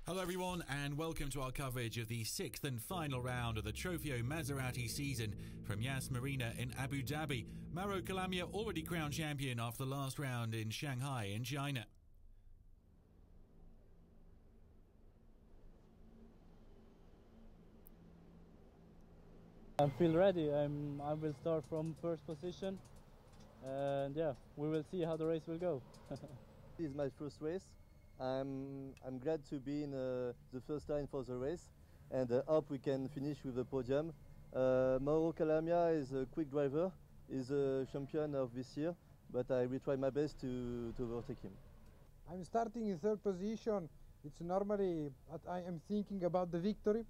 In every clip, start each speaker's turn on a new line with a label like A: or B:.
A: Hello everyone and welcome to our coverage of the sixth and final round of the Trofeo Maserati season from Yas Marina in Abu Dhabi. Mauro Calamia already crowned champion after the last round in Shanghai in China.
B: I feel ready. I will start from first position and yeah, we will see how the race will go.
C: This is my first race. I'm glad to be in the first line for the race and hope we can finish with the podium. Mauro Calamia is a quick driver. He's a champion of this year, but I will try my best to overtake him.
D: I'm starting in third position. It's normally I am thinking about the victory,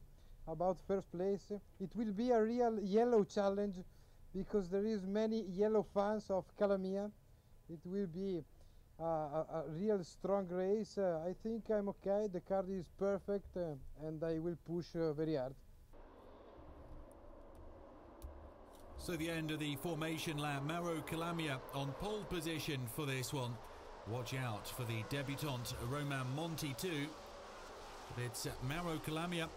D: about first place. It will be a real yellow challenge because there is many yellow fans of Calamia. It will be a real strong race. I think I'm okay. The car is perfect and I will push very hard.
A: So the end of the formation lap, Mauro Calamia on pole position for this one. Watch out for the debutant Romain Monti too. But it's Mauro Calamia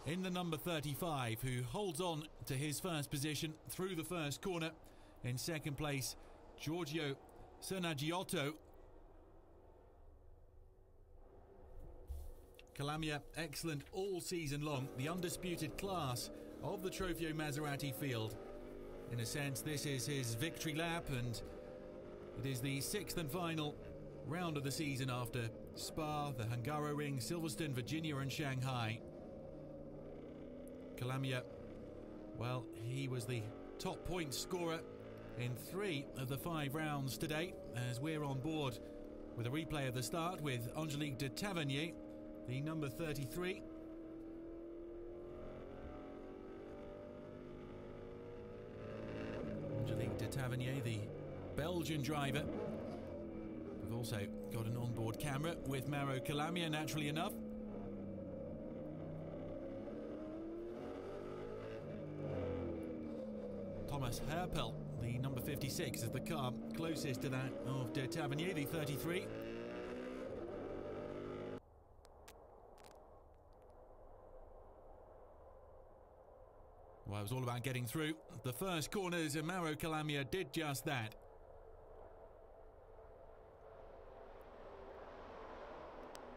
A: in the number 35 who holds on to his first position through the first corner. In second place, Giorgio Sernagiotto. Calamia excellent all season long, the undisputed class of the Trofeo Maserati field. In a sense, this is his victory lap, and it is the sixth and final round of the season after Spa, the Hungaroring, Silverstone, Virginia and Shanghai. Calamia, well, he was the top point scorer in 3 of the 5 rounds today, as we're on board with a replay of the start with Angelique de Tavernier, the number 33. Angelique de Tavernier, the Belgian driver. We've also got an onboard camera with Mauro Calamia, naturally enough. Thomas Herpel, the number 56, is the car closest to that of de Tavernier, the 33. Well, it was all about getting through the first corners, and Mauro Calamia did just that.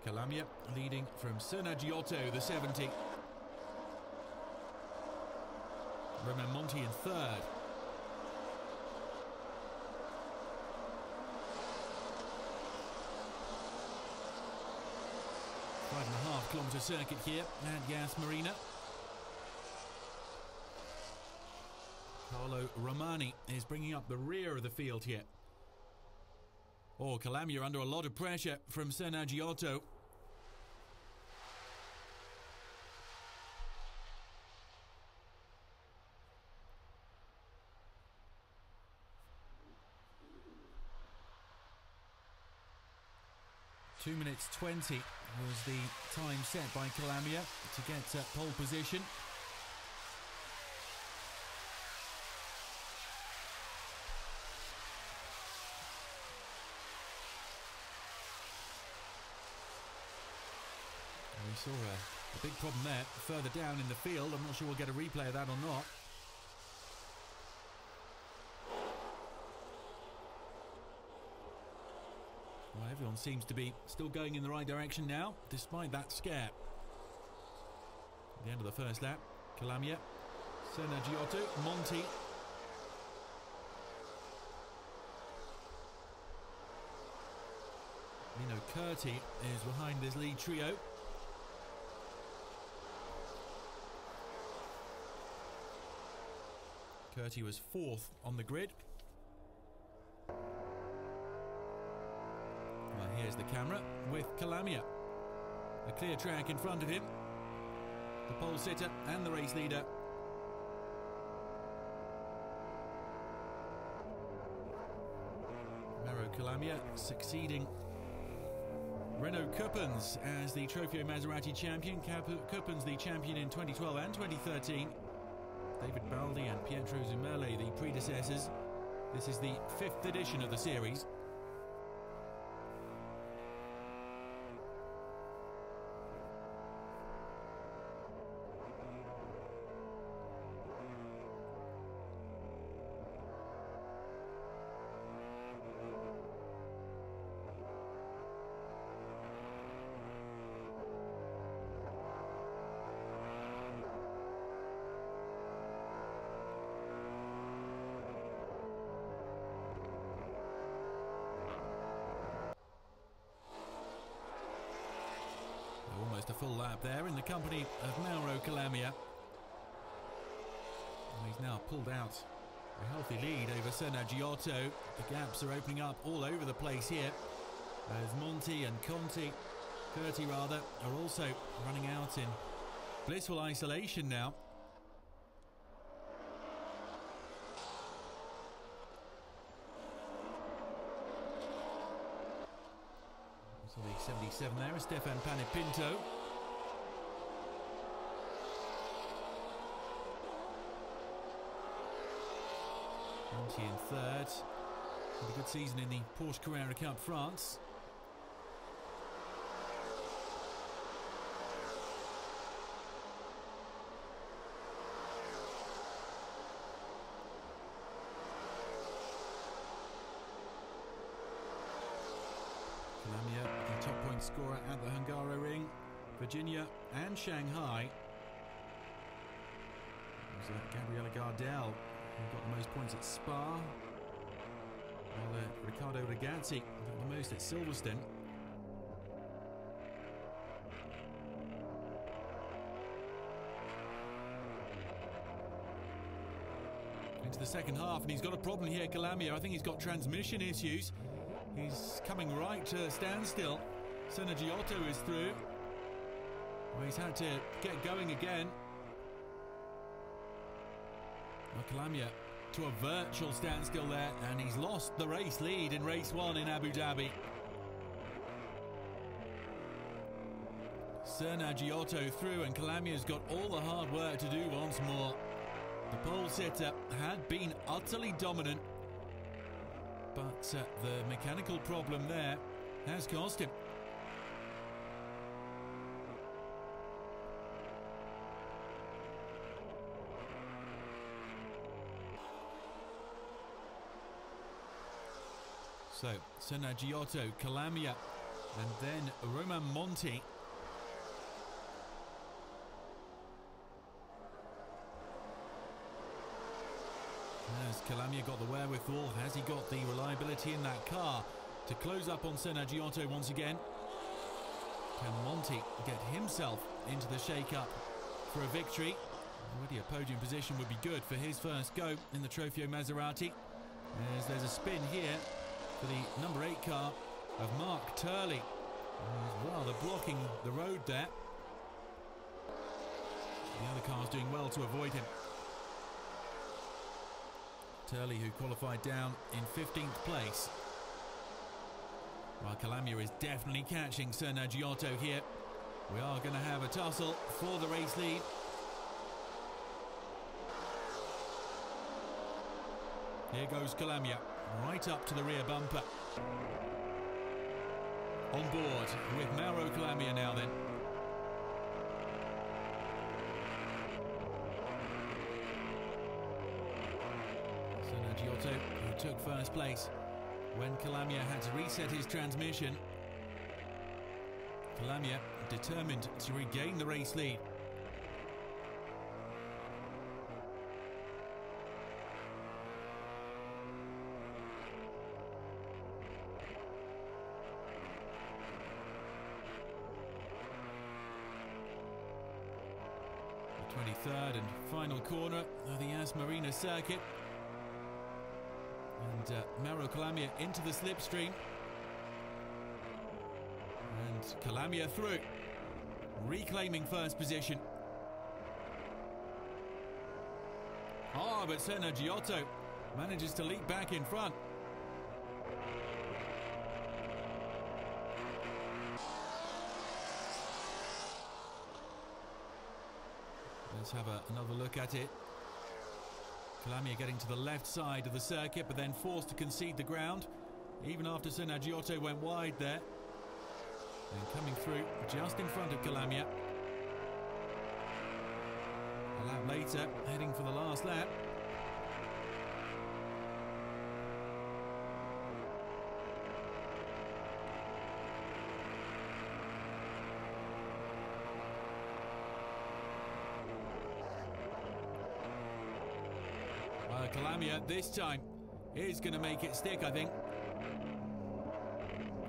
A: Calamia leading from Sernagiotto, the 70. Romain Monti in third. Five-and-a-half-kilometre circuit here at Yas Marina. Carlo Romani is bringing up the rear of the field here. Oh, Calamia under a lot of pressure from Sernagiotto. Two minutes 20 was the time set by Calamia to get pole position. We saw a big problem there further down in the field. I'm not sure we'll get a replay of that or not. Well, everyone seems to be still going in the right direction now, despite that scare. At the end of the first lap, Calamia, Sernagiotto, Monti. Mino Curti is behind this lead trio. Curti was 4th on the grid. Well, here's the camera with Calamia. A clear track in front of him. The pole sitter and the race leader. Mauro Calamia succeeding Renaud Kuppens as the Trofeo Maserati champion. Kuppens the champion in 2012 and 2013. David Baldi and Pietro Zumele, the predecessors. This is the 5th edition of the series. full lap there in the company of Mauro Calamia. And he's now pulled out a healthy lead over Serna Giotto. The gaps are opening up all over the place here, as Monti and Curti rather, are also running out in blissful isolation now. So the 77 there is Stefan Panepinto. Monti in third. Had a good season in the Porsche Carrera Cup France. Calamia, the top point scorer at the Hungaroring, Virginia and Shanghai. It was Gabriele Gardel who got the most points at Spa, while Riccardo Ragazzi got the most at Silverstone. Into the second half, and he's got a problem here, Calamia. I think he's got transmission issues. He's coming right to a standstill. Serna Giotto is through. Well, he's had to get going again. Well, Calamia to a virtual standstill there, and he's lost the race lead in race 1 in Abu Dhabi. Serna Giotto through, and Calamia's got all the hard work to do once more. The pole sitter had been utterly dominant, but the mechanical problem there has cost him. So, Serna Giotto, Calamia, and then Romain Monti. Has Calamia got the wherewithal? Has he got the reliability in that car to close up on Serna Giotto once again? Can Monti get himself into the shake-up for a victory? Already a podium position would be good for his first go in the Trofeo Maserati. As there's a spin here for the number 8 car of Mark Turley. He's rather blocking the road there. The other car's doing well to avoid him. Turley, who qualified down in 15th place. While Calamia is definitely catching Serna Giotto here. We are going to have a tussle for the race lead. Here goes Calamia, right up to the rear bumper. On board with Mauro Calamia now then. Serna Giotto, who took first place when Calamia had to reset his transmission. Calamia determined to regain the race lead. The 23rd and final corner of the Yas Marina circuit. And Mauro Calamia into the slipstream. And Calamia through, reclaiming first position. But Serna Giotto manages to leap back in front. Let's have another look at it. Calamia getting to the left side of the circuit, but then forced to concede the ground, even after Serna Giotto went wide there. And coming through just in front of Calamia. A lap later, heading for the last lap. Calamia this time is going to make it stick, I think.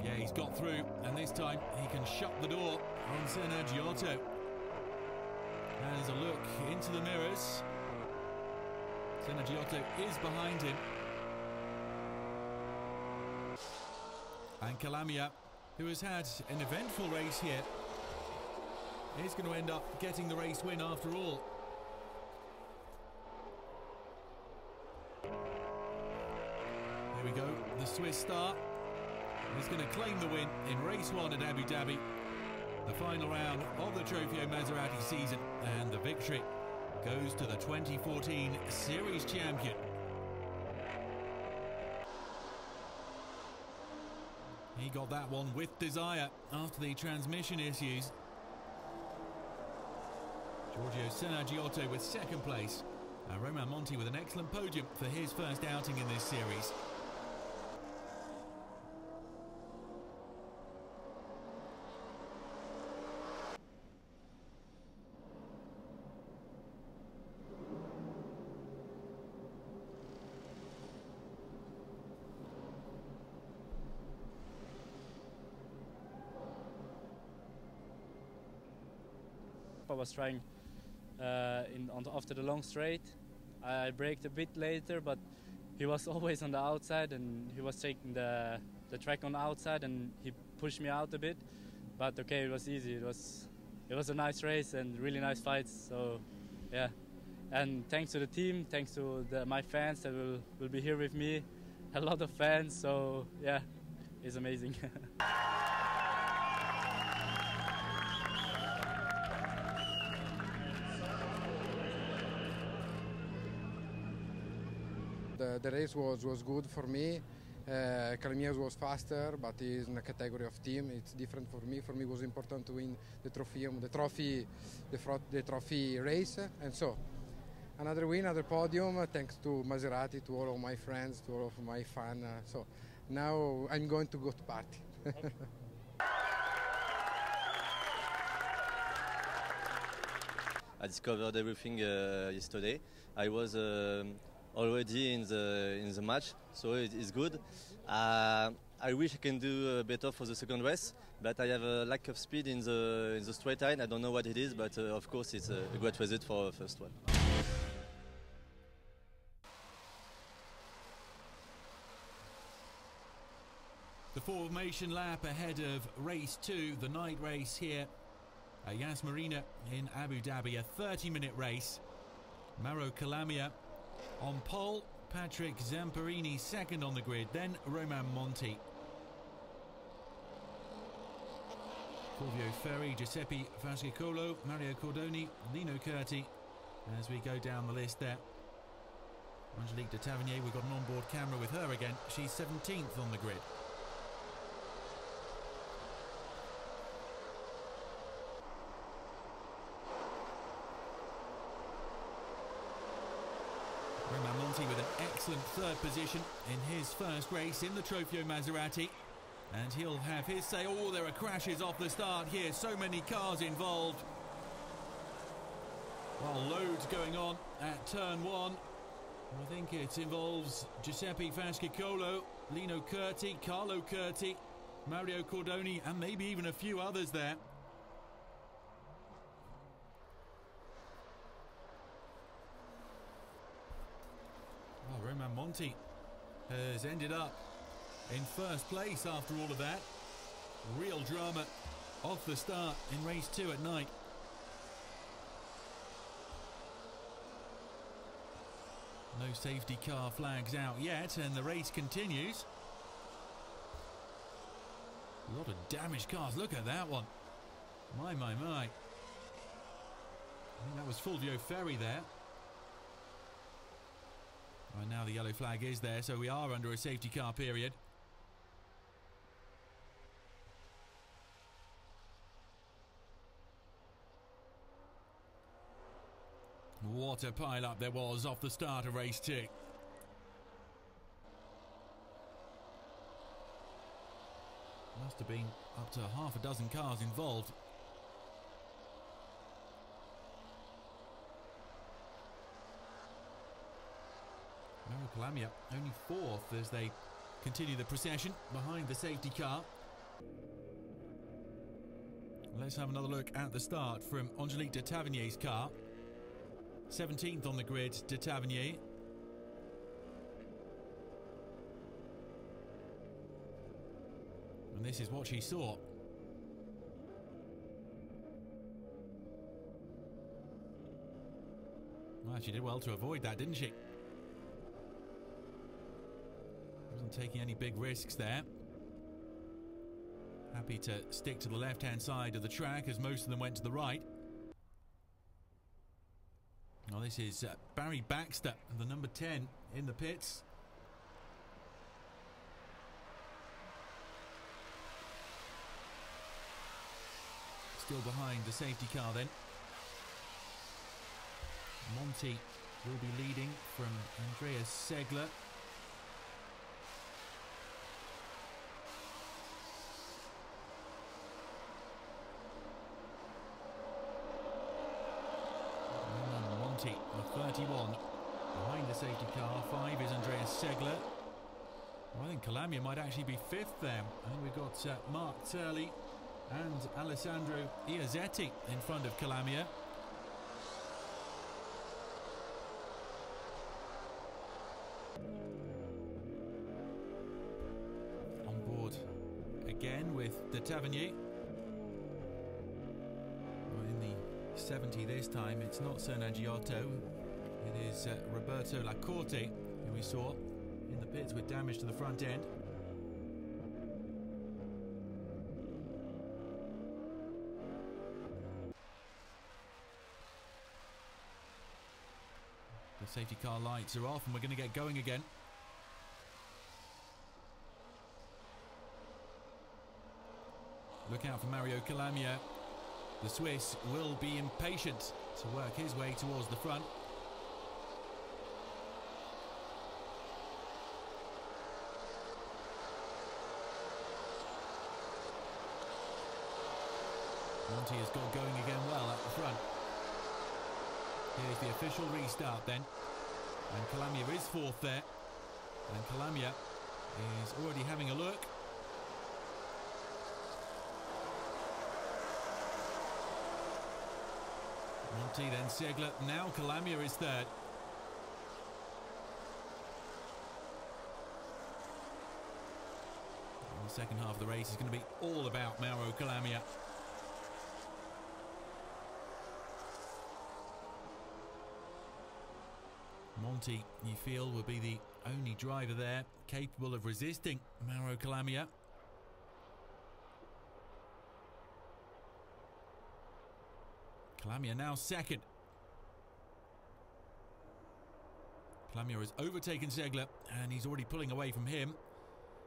A: Yeah, he's got through, and this time he can shut the door on Senna Giotto. Has a look into the mirrors. Senna Giotto is behind him. And Calamia, who has had an eventful race here, is going to end up getting the race win after all. Here we go, the Swiss star is going to claim the win in race 1 at Abu Dhabi. The final round of the Trofeo Maserati season, and the victory goes to the 2014 Series champion. He got that one with desire after the transmission issues. Giorgio Senna Giotto with second place. Romain Monti with an excellent podium for his first outing in this series.
B: I was trying after the long straight. I braked a bit later, but he was always on the outside, and he was taking the track on the outside, and he pushed me out a bit. But okay, it was easy. It was a nice race and really nice fights. So yeah, and thanks to the team, thanks to my fans that will be here with me. A lot of fans. So yeah, it's amazing.
D: The race was good for me. Calamia was faster, but he's in a category of team. It's different for me. For me, it was important to win the trophy race, and so another win, another podium. Thanks to Maserati, to all of my friends, to all of my fans. So now I'm going to go to party. Okay.
C: I discovered everything yesterday. I was already in the match, so it's good. I wish I can do better for the second race, but I have a lack of speed in the straight line. I don't know what it is, but of course it's a great result for the first one.
A: The formation lap ahead of race 2, the night race here at Yas Marina in Abu Dhabi, a 30-minute race. Mauro Calamia on pole, Patrick Zamparini second on the grid, then Romain Monti. Fulvio Ferri, Giuseppe Fascicolo, Mario Cordoni, Lino Curti. As we go down the list there, Angelique de Tavernier, we've got an onboard camera with her again. She's 17th on the grid. Romain Monti with an excellent third position in his first race in the Trofeo Maserati. And he'll have his say. Oh, there are crashes off the start here. So many cars involved. Well, loads going on at turn 1. I think it involves Giuseppe Fascicolo, Lino Curti, Carlo Curti, Mario Cordoni, and maybe even a few others there. Oh, Romain Monti has ended up in first place after all of that. Real drama off the start in race 2 at night. No safety car flags out yet, and the race continues. A lot of damaged cars. Look at that one. My, my, my. I think that was Fulvio Ferri there. Right now the yellow flag is there, so we are under a safety car period. What a pile-up there was off the start of race 2. Must have been up to half a dozen cars involved. Mauro Calamia only 4th as they continue the procession behind the safety car. Let's have another look at the start from Angelique de Tavernier's car. 17th on the grid, de Tavernier. And this is what she saw. Well, she did well to avoid that, didn't she? Wasn't taking any big risks there. Happy to stick to the left-hand side of the track as most of them went to the right. Well, this is Barry Baxter, the number 10 in the pits. Still behind the safety car then. Monty will be leading from Andreas Segler. Monty, the 31, behind the safety car. 5 is Andreas Segler. Well, I think Calamia might actually be 5th there. I think we've got Mark Turley and Alessandro Iazzetti in front of Calamia. On board again with de Tavernier. Well, in the 70 this time, it's not Sernagiotto. It is Roberto Lacorte, who we saw in the pits with damage to the front end. The safety car lights are off and we're going to get going again. Look out for Mario Calamia. The Swiss will be impatient to work his way towards the front. Monty has got going again well at the front. Here's the official restart then. And Calamia is 4th there. And Calamia is already having a look. Monty, then Segler. Now Calamia is 3rd. And the second half of the race is going to be all about Mauro Calamia. Monty, you feel, will be the only driver there capable of resisting Mauro Calamia. Calamia now 2nd. Calamia has overtaken Segler and he's already pulling away from him.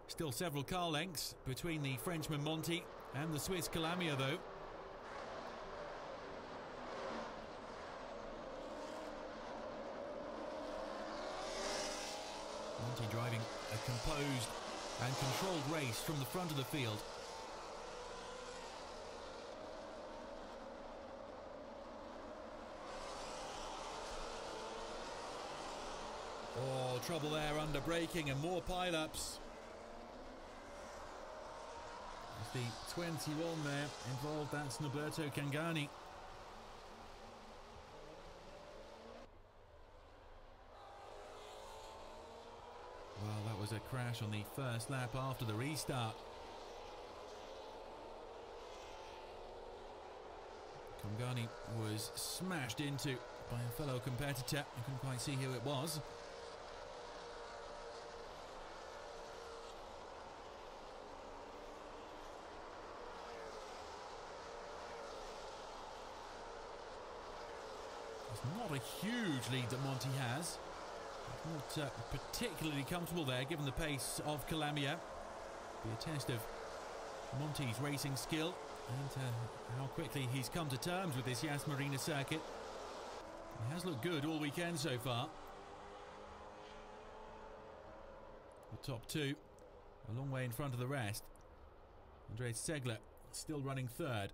A: Still several car lengths between the Frenchman Monty and the Swiss Calamia though. Monty driving a composed and controlled race from the front of the field. Oh, trouble there under braking and more pile-ups. There's the 21 there involved, that's Norberto Cangani. Well, that was a crash on the first lap after the restart. Cangani was smashed into by a fellow competitor. I couldn't quite see who it was. It's not a huge lead that Monty has. Not particularly comfortable there, given the pace of Calamia. Be a test of Monty's racing skill and how quickly he's come to terms with this Yas Marina circuit. He has looked good all weekend so far. The top two, a long way in front of the rest. Andreas Segler still running 3rd.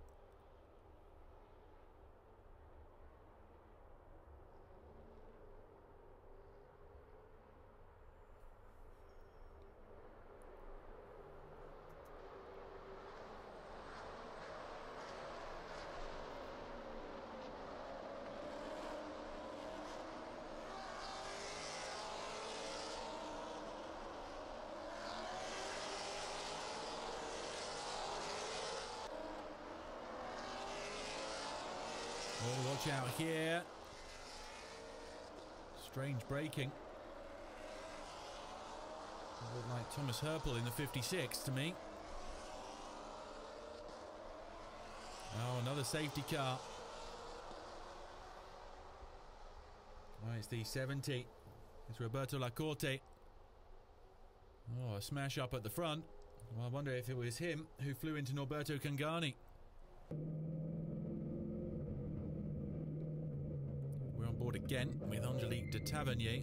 A: Watch out here. Strange braking. Looked like Thomas Herpel in the 56 to me. Oh, another safety car. Oh, it's the 70. It's Roberto Lacorte. Oh, a smash up at the front. Well, I wonder if it was him who flew into Norberto Cangani. We're on board again with Angelique de Tavernier.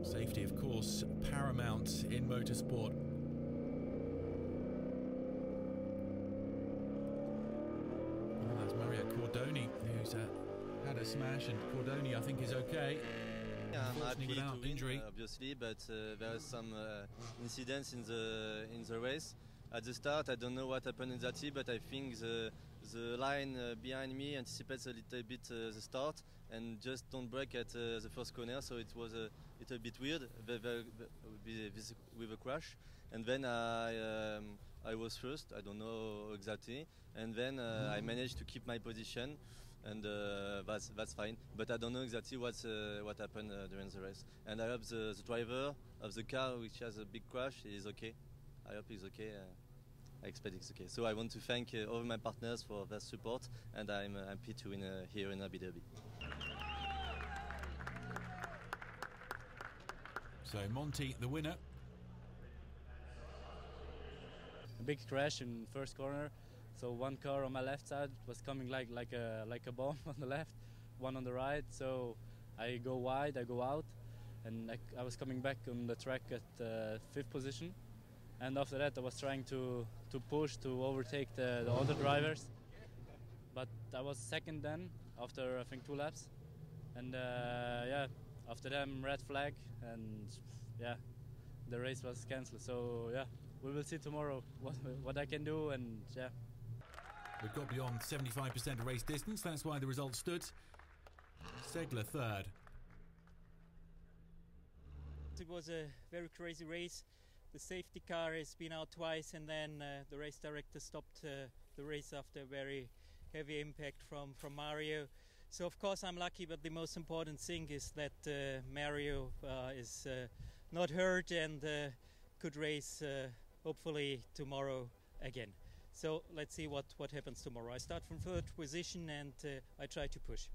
A: Safety, of course, paramount in motorsport. Oh, that's Mario Cordoni, who's had a smash, and Cordoni, I think, is okay.
E: Yeah, I'm happy
A: without
E: to win,
A: injury.
E: obviously, but there are some incidents in the race. At the start, I don't know what happened exactly, but I think the line behind me anticipates a little bit the start and just don't brake at the first corner, so it was a little bit weird with a crash. And then I was first, I don't know exactly, and then I managed to keep my position, and that's fine. But I don't know exactly what happened during the race. And I hope the driver of the car, which has a big crash, is okay. I hope he's okay. I expect it's okay. So I want to thank all my partners for their support, and I'm happy to win here in Abu Dhabi.
A: So Monty, the winner.
B: A big crash in first corner. So one car on my left side was coming like a bomb on the left, one on the right. So I go wide, I go out, and I was coming back on the track at fifth position. And after that, I was trying to push to overtake the other drivers, but I was second then after I think 2 laps. And yeah, after them red flag, and yeah, the race was cancelled. So yeah, we will see tomorrow what I can do, and yeah.
A: We've got beyond 75% of race distance. That's why the result stood. Segler third.
F: It was a very crazy race. The safety car has been out twice, and then the race director stopped the race after a very heavy impact from Mario. So of course I'm lucky, but the most important thing is that Mario is not hurt and could race hopefully tomorrow again. So let's see what happens tomorrow. I start from third position and I try to push.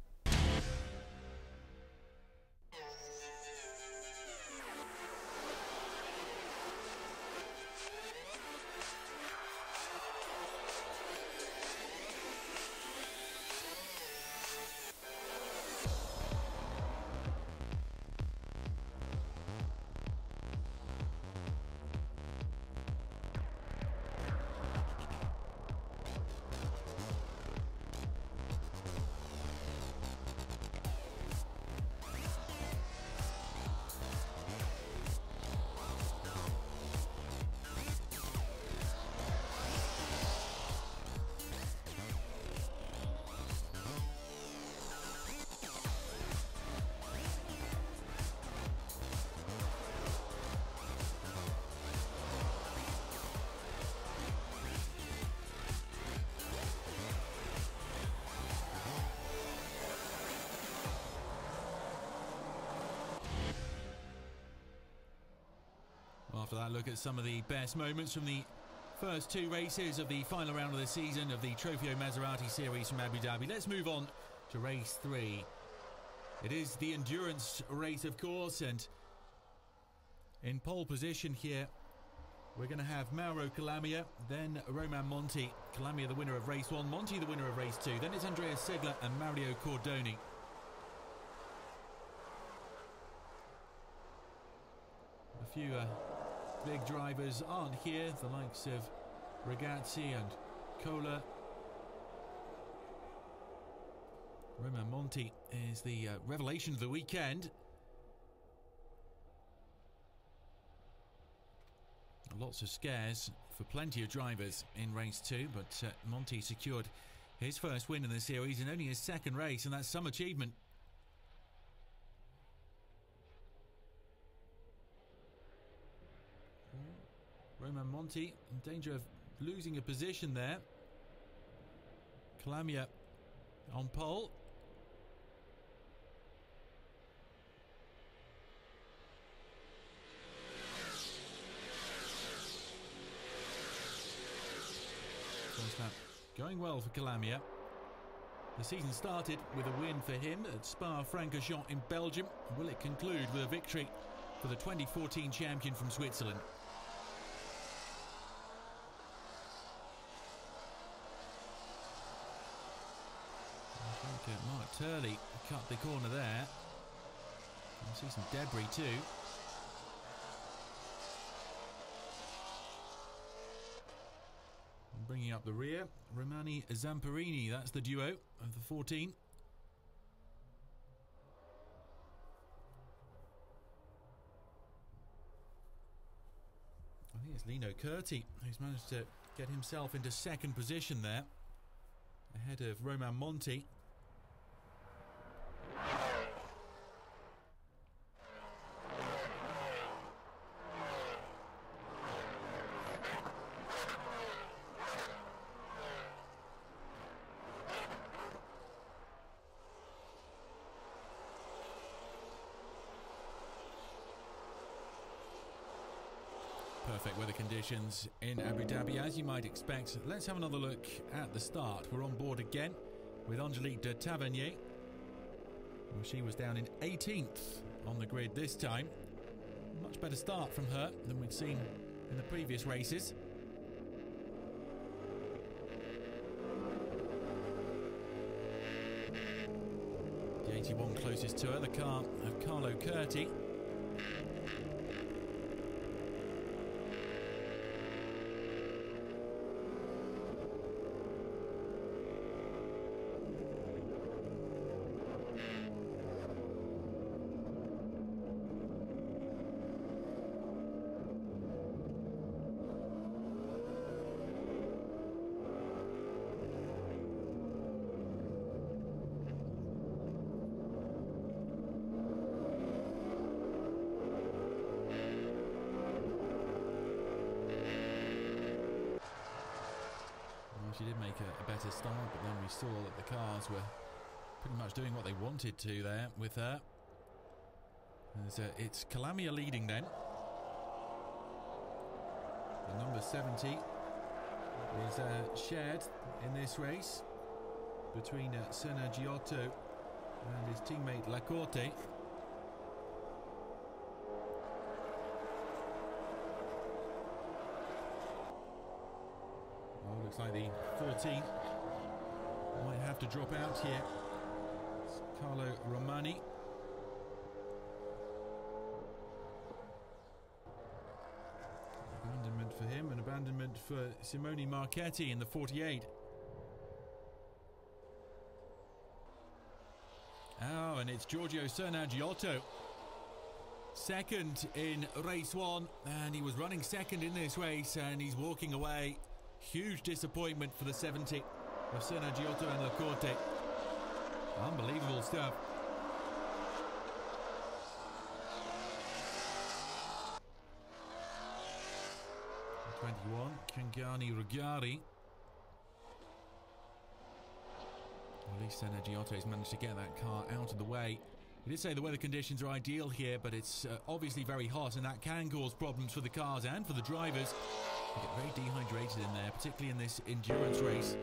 A: After that, look at some of the best moments from the first 2 races of the final round of the season of the Trofeo Maserati series from Abu Dhabi. Let's move on to race 3. It is the endurance race, of course, and in pole position here we're going to have Mauro Calamia, then Romain Monti. Calamia the winner of race 1, Monti the winner of race 2, then it's Andrea Segler and Mario Cordoni. A few big drivers aren't here, the likes of Ragazzi and Kohler. Romain Monti is the revelation of the weekend. Lots of scares for plenty of drivers in race 2, but Monti secured his first win in the series in only his second race, and that's some achievement. Roman Monti in danger of losing a position there. Calamia on pole. First lap going well for Calamia. The season started with a win for him at Spa-Francorchamps in Belgium. Will it conclude with a victory for the 2014 champion from Switzerland? I think Mark Turley cut the corner there. I see some debris too. And bringing up the rear, Romani Zamparini, that's the duo of the 14. I think it's Lino Curti who's managed to get himself into second position there, ahead of Roman Monti. Perfect weather conditions in Abu Dhabi, as you might expect. Let's have another look at the start. We're on board again with Angelique de Tavernier. Well, she was down in 18th on the grid this time. Much better start from her than we'd seen in the previous races. The 81 closest to her, the car of Carlo Curti. She did make a better start, but then we saw that the cars were pretty much doing what they wanted to there with her. It's Calamia leading then. The number 70 is shared in this race between Serna Giotto and his teammate Lacorte. Looks like the 14 might have to drop out here. It's Carlo Romani. Abandonment for him, and abandonment for Simone Marchetti in the 48. Oh, and it's Giorgio Serna Giotto. Second in race one, and he was running second in this race, and he's walking away. Huge disappointment for the 70 of Serna Giotto and Lacorte. Unbelievable stuff. The 21, Kangani Rugari. At least Serna Giotto's managed to get that car out of the way. We did say the weather conditions are ideal here, but it's obviously very hot, and that can cause problems for the cars and for the drivers. They get very dehydrated in there, particularly in this endurance race.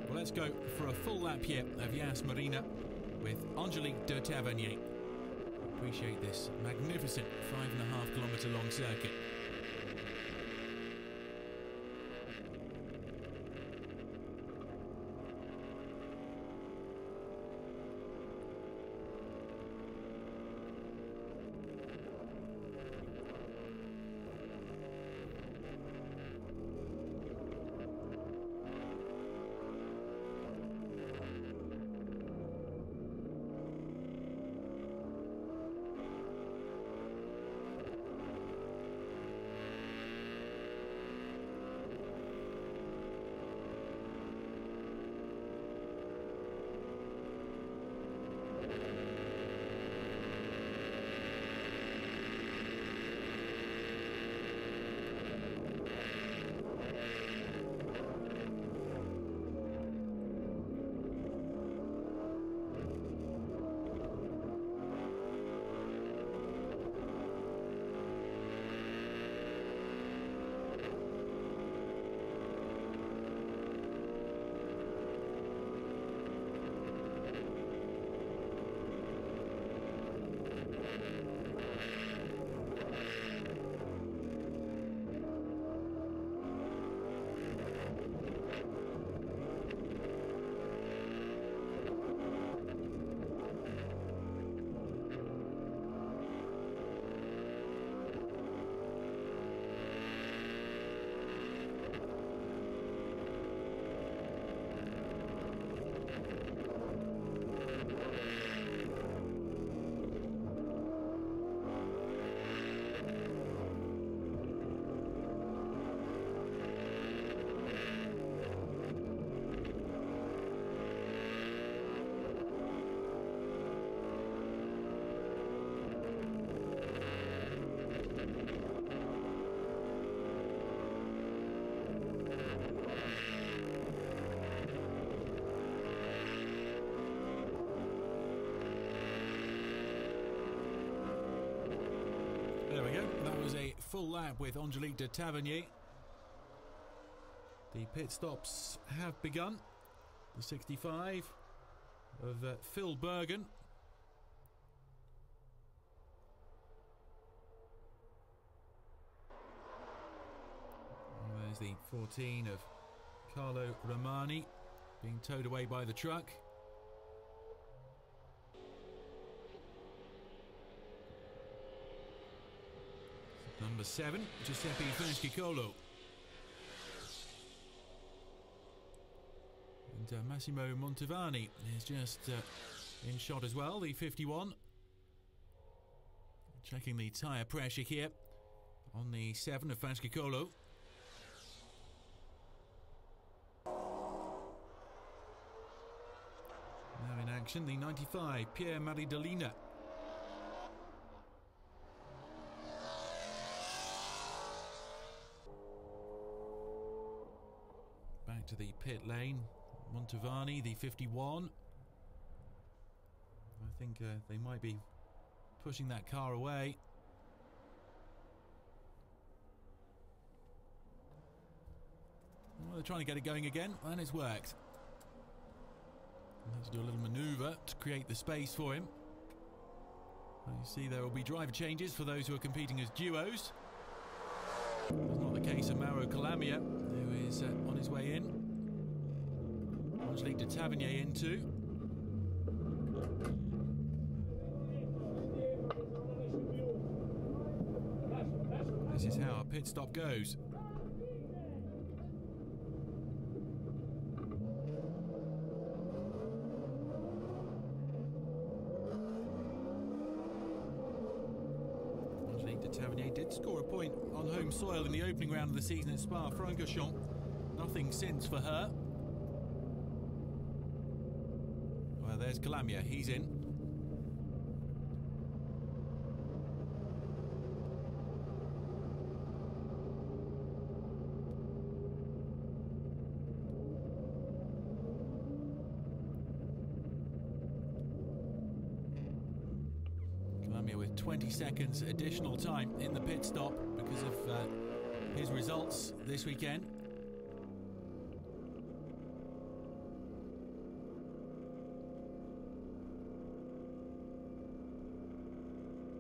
A: Well, let's go for a full lap here of Yas Marina with Angelique de Tavernier. Appreciate this magnificent 5.5 kilometre long circuit. full lap with Angelique de Tavernier. The pit stops have begun. The 65 of Phil Bergen. And there's the 14 of Carlo Romani being towed away by the truck. Number 7, Giuseppe Franschicolo. And Massimo Montevani is just in shot as well, the 51. Checking the tyre pressure here on the 7 of Franschicolo. Now in action, the 95, Pierre Maridolina. Back to the pit lane. Montevani, the 51. I think they might be pushing that car away. Well, they're trying to get it going again, and it's worked. Had to do a little manoeuvre to create the space for him. You see there will be driver changes for those who are competing as duos. That's not the case of Mauro Calamia, who is on his way in. Angelique de Tavernier in too. This is how a pit stop goes. Angelique de Tavernier did score a point on home soil in the opening round of the season at Spa-Francorchamps. Nothing since for her. Well, there's Calamia, he's in. Calamia with 20 seconds additional time in the pit stop because of his results this weekend.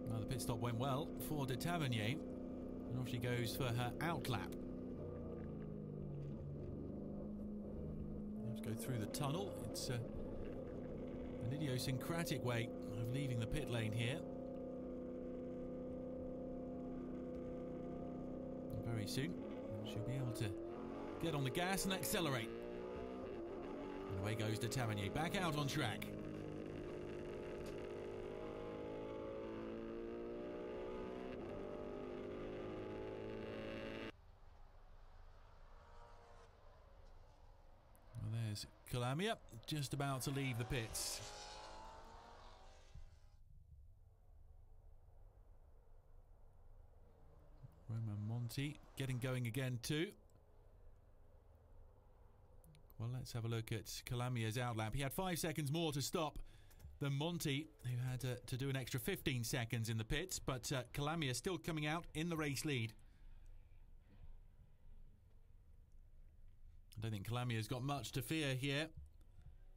A: Well, the pit stop went well for de Tavernier, and off she goes for her outlap. Let's go through the tunnel. It's an idiosyncratic way of leaving the pit lane here. And very soon she'll be able to get on the gas and accelerate. And away goes de Tavernier, back out on track. Calamia just about to leave the pits. Roman Monti getting going again too. Well, let's have a look at Calamia's outlap. He had 5 seconds more to stop than Monti, who had to do an extra 15 seconds in the pits, but Calamia still coming out in the race lead. I don't think Calamia's got much to fear here.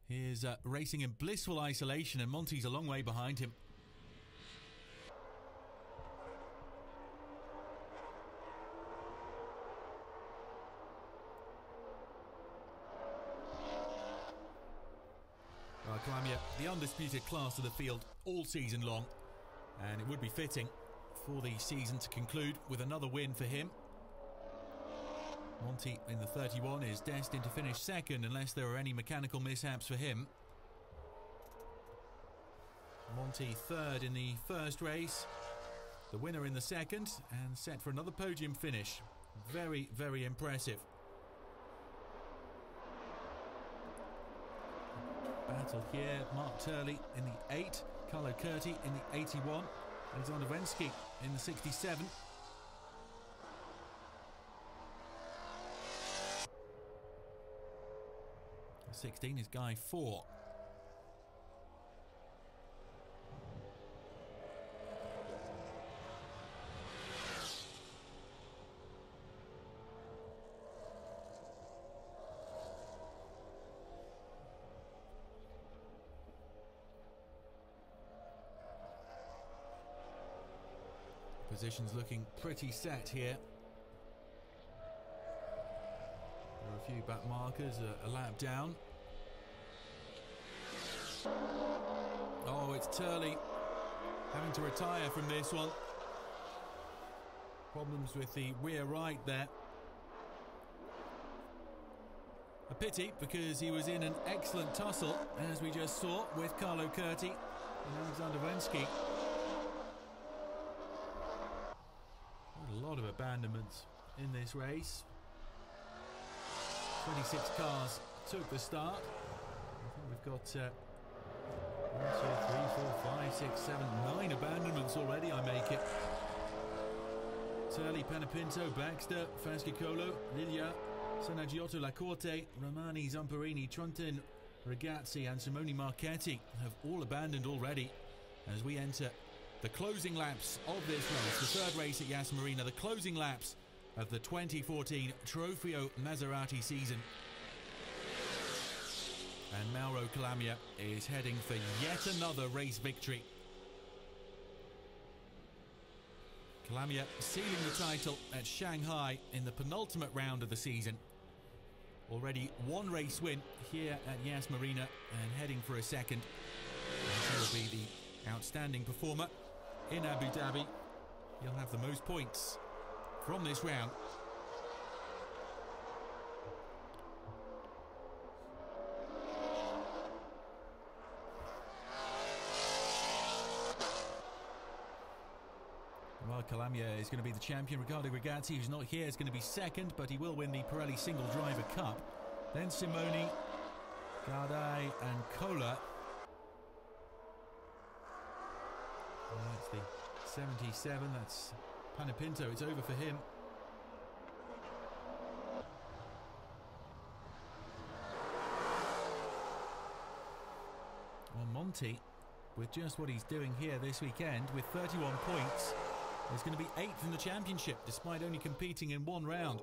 A: He is racing in blissful isolation, and Monti's a long way behind him. Well, Calamia, the undisputed class of the field all season long, and it would be fitting for the season to conclude with another win for him. Monti in the 31 is destined to finish second unless there are any mechanical mishaps for him. Monti third in the first race, the winner in the second, and set for another podium finish. Very, very impressive. Battle here, Mark Turley in the 8, Carlo Curti in the 81, Alexander Wensky in the 67. 16 is Guy 4. Positions looking pretty set here. There are a few back markers, a lap down. Oh, it's Turley having to retire from this one. Problems with the rear right there. A pity, because he was in an excellent tussle, as we just saw, with Carlo Curti and Alexander Wensky. A lot of abandonments in this race. 26 cars took the start. I think we've got 1, 2, 3, 4, 5, 6, 7, 9 abandonments already, I make it. Turley, Panepinto, Baxter, Fascicolo, Lilia, Sanaggiotto, Lacorte, Romani, Zamparini, Truntin, Ragazzi and Simone Marchetti have all abandoned already as we enter the closing laps of this race, the third race at Yas Marina, the closing laps of the 2014 Trofeo Maserati season. And Mauro Calamia is heading for yet another race victory. Calamia sealing the title at Shanghai in the penultimate round of the season. Already one race win here at Yas Marina and heading for a second. He will be the outstanding performer in Abu Dhabi. He'll have the most points from this round. Well, Calamia is going to be the champion. Riccardo Ragazzi, who's not here, is going to be second, but he will win the Pirelli Single Driver Cup. Then Simoni, Gardai and Kohler. Well, that's the 77, that's Panepinto, it's over for him. Well, Monti, with just what he's doing here this weekend, with 31 points, is going to be 8th in the championship, despite only competing in one round.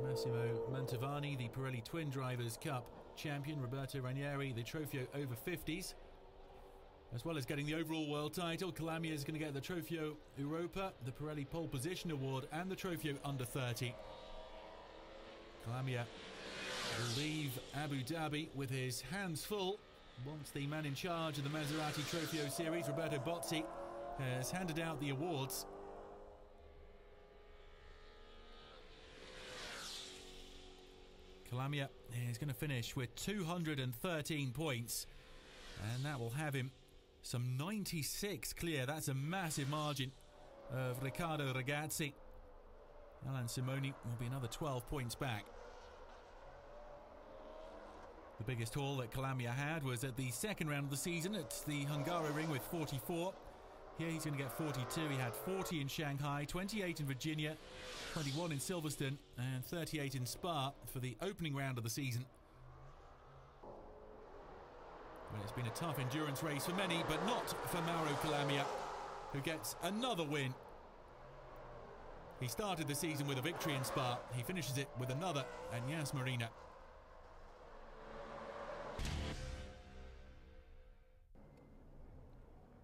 A: Massimo Mantovani, the Pirelli Twin Drivers' Cup champion. Roberto Ranieri, the Trofeo over 50s. As well as getting the overall world title, Calamia is going to get the Trofeo Europa, the Pirelli Pole Position Award, and the Trofeo under 30. Calamia will leave Abu Dhabi with his hands full once the man in charge of the Maserati Trofeo Series, Roberto Bozzi, has handed out the awards. Calamia is going to finish with 213 points, and that will have him some 96 clear. That's a massive margin of Riccardo Ragazzi. Alan Simoni will be another 12 points back. The biggest haul that Calamia had was at the second round of the season at the Hungaroring with 44. Here he's going to get 42. He had 40 in Shanghai, 28 in Virginia, 21 in Silverstone and 38 in Spa for the opening round of the season. Well, it's been a tough endurance race for many, but not for Mauro Calamia, who gets another win. He started the season with a victory in Spa. He finishes it with another at Yas Marina.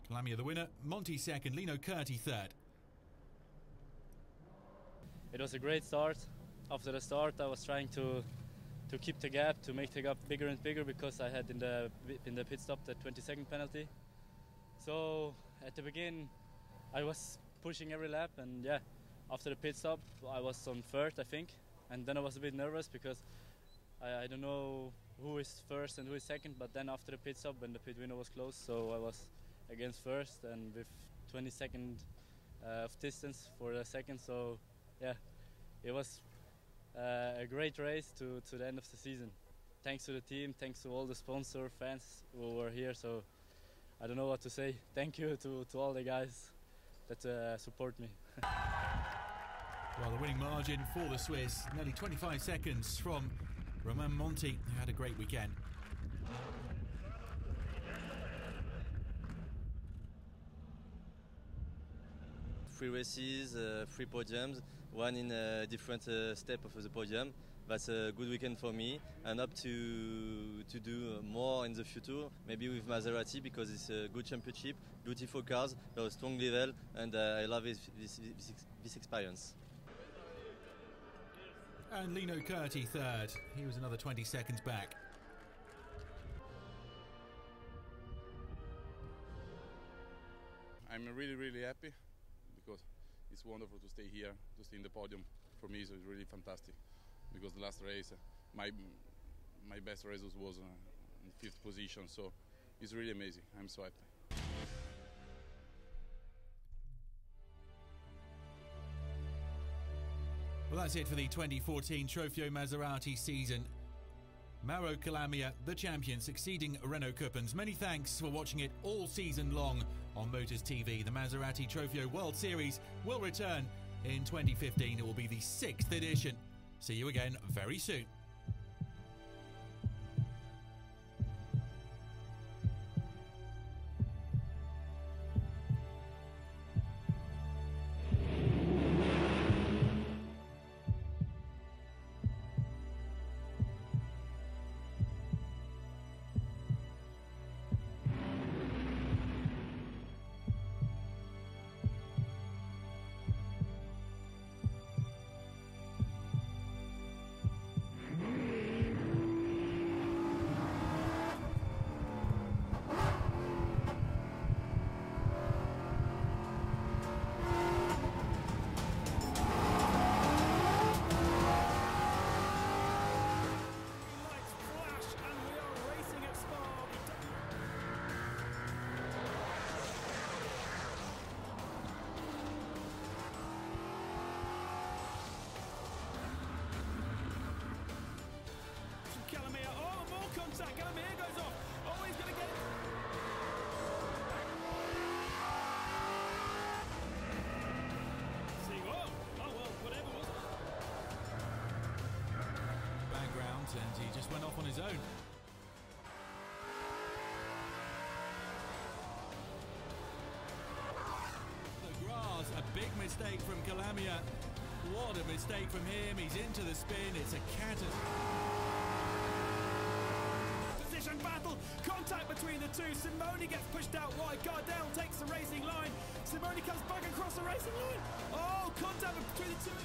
A: Calamia the winner, Monti second, Lino Curti third.
B: It was a great start. After the start, I was trying to keep the gap, to make the gap bigger and bigger, because I had in the pit stop the 20-second penalty. So at the beginning, I was pushing every lap, and yeah, after the pit stop, I was on third, I think, and then I was a bit nervous because I don't know who is first and who is second. But then after the pit stop, when the pit window was closed, so I was against first and with 20 seconds of distance for the second. So yeah, it was a great race to the end of the season. Thanks to the team, thanks to all the sponsor fans who were here. So I don't know what to say. Thank you to all the guys that support me.
A: Well, the winning margin for the Swiss, nearly 25 seconds from Romain Monti, who had a great weekend.
E: 3 races, 3 podiums, one in a different step of the podium, that's a good weekend for me, and hope to do more in the future, maybe with Maserati, because it's a good championship, beautiful cars, a strong level, and I love this experience.
A: And Lino Curti third. He was another 20 seconds back.
G: I'm really happy because it's wonderful to stay here, to stay in the podium. For me, it's really fantastic because the last race, my best result was in 5th position, so it's really amazing. I'm so happy.
A: Well, that's it for the 2014 Trofeo Maserati season. Mauro Calamia, the champion, succeeding Renault Kuppens. Many thanks for watching it all season long on Motors TV. The Maserati Trofeo World Series will return in 2015. It will be the 6th edition. See you again very soon.
H: Calamia goes off. Oh, he's going to get it. See, whoa. Oh, well, whatever was it?
A: Background, and he just went off on his own. The grass, a big mistake from Calamia. What a mistake from him. He's into the spin. It's a
H: Position battle, contact between the two. Simone gets pushed out wide. Gardel takes the racing line. Simone comes back across the racing line. Oh, contact between the two.